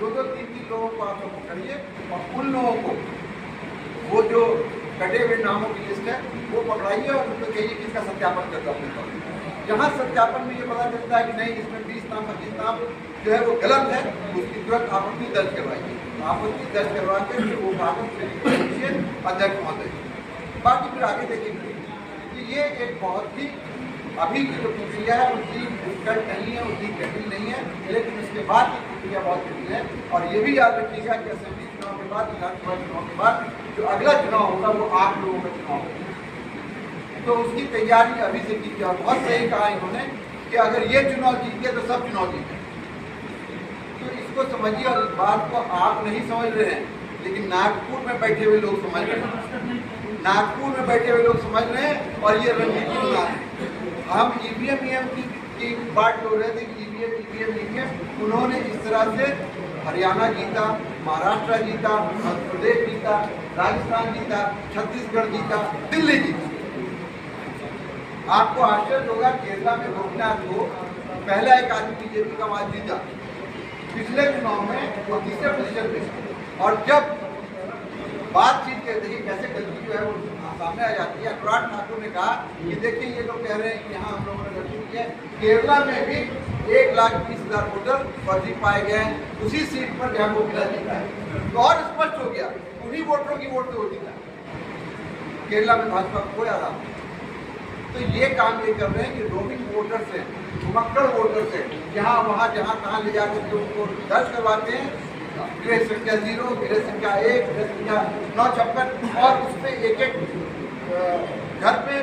2-2, 3-3 लोगों को आप लोग पकड़िए और उन लोगों को वो जो कटे हुए नामों की लिस्ट है वो पकड़ाइए और उनको कहिए कि इसका सत्यापन कर दो अपने पास। जहाँ सत्यापन में ये पता चलता है कि नहीं इसमें 20 नाम 25 नाम जो है वो गलत है, उसकी तुरंत आपत्ति दर्ज करवाइए। आपत्ति दर्ज करवा के फिर वो कागज फिर अध्यक्ष महोदय, बाकी फिर आगे देखेंगे। तो ये एक बहुत ही अभी की जो प्रक्रिया है उतनी डिफिकल्ट नहीं है, उतनी कठिन नहीं है, लेकिन उसके बाद की प्रक्रिया बहुत कठिन है। और ये भी याद रखिएगा कि असेंबली चुनाव के बाद, विधानसभा चुनाव के बाद जो अगला चुनाव होगा वो आप लोगों का चुनाव होगा। तो उसकी तैयारी अभी से कीजिए। और बहुत सही कहा इन्होंने कि अगर ये चुनाव जीत गए तो सब चुनाव जीते। तो इसको समझिए। और इस बात को आप नहीं समझ रहे हैं, लेकिन नागपुर में बैठे हुए लोग समझ रहे हैं। नागपुर में बैठे हुए लोग समझ रहे हैं और ये रणनीति बना है। हम ईवीएम की बात हो रहे थे कि ईवीएम उन्होंने इस तरह से हरियाणा जीता, महाराष्ट्र जीता, मध्य प्रदेश जीता, राजस्थान जीता, छत्तीसगढ़ जीता, दिल्ली जीता। आपको आश्चर्य होगा केरला में गोपीनाथ को पहला एक आदमी बीजेपी का आवाज जीता, पिछले चुनाव में वो तीसरे पोजीशन पे। और जब बातचीत के देखिए कैसे गलती जो है वो सामने आ जाती है। अनुराग ठाकुर ने कहा कि देखिए ये लोग कह रहे हैं कि यहाँ हम लोगों ने गलती की है। केरला में भी 1,20,000 वोटर फर्जी पाए गए हैं उसी सीट पर जहाँ गोपीनाथ जीता है। तो और स्पष्ट हो गया उन्हीं वोटरों की वोट से वो जीता। केरला में भाजपा को कोई आराम नहीं। तो ये काम ये कर रहे हैं कि रोमिंग वोटर से, घुमक्कड़ वोटर से यहाँ वहाँ जहाँ कहाँ ले जाकर के उनको दर्ज करवाते हैं। गृह संख्या 0, गृह संख्या 1, गृह संख्या 956 और उसमें एक घर पे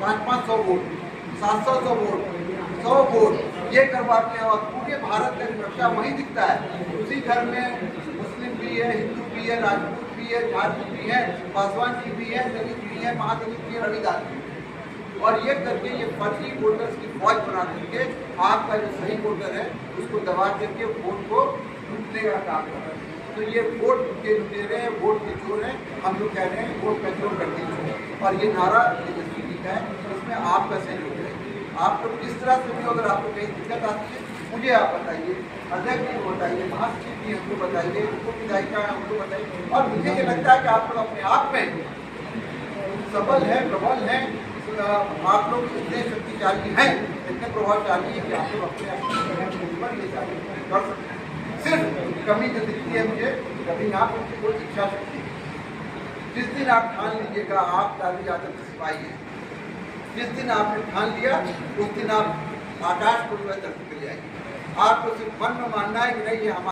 500-500 वोट, 700 वोट, 100 वोट ये करवाते हैं। और पूरे भारत का नक्शा वहीं दिखता है। उसी घर में मुस्लिम भी है, हिंदू भी है, राजपूत भी है, झारखंड भी है, पासवान जी भी है, दलित भी है, महादलित भी है, रविदास भी है। और ये करके ये फर्जी वोटर्स की फौज बना करके आपका जो सही वोटर है उसको दबा करके वोट को लूटने का काम कर रहे हैं। तो ये वोट के लुटेरे हैं, वोट के चोर हैं। हम लोग कह रहे हैं वोट का चोर कर दीजिए। और ये नारा तेजस्वी जी का है, इसमें आपका सहयोग है। आप लोग किस तरह से भी अगर आपको कहीं दिक्कत आती है मुझे आप बताइए, अध्यक्ष जी को बताइए, महासचिव जी हमको बताइए, उनको विधायिका हमको बताइए। और मुझे ये लगता है कि आप लोग अपने आप में सबल है, प्रबल है, आप लोग इतने शक्तिशाली हैं, इतने प्रभावशाली हैं कि आप लोग अपने ये कर सकते हैं। सिर्फ कमी जो दिखती है मुझे कभी यहाँ पर कोई इच्छा शक्ति। जिस दिन आप ठान लीजिएगा आप लालू यादव के सिपाही हैं, जिस दिन आपने ठान लिया उस दिन आप आकाश को धरती पे ले आएंगे। आपको सिर्फ मन में मानना है कि नहीं ये हमारा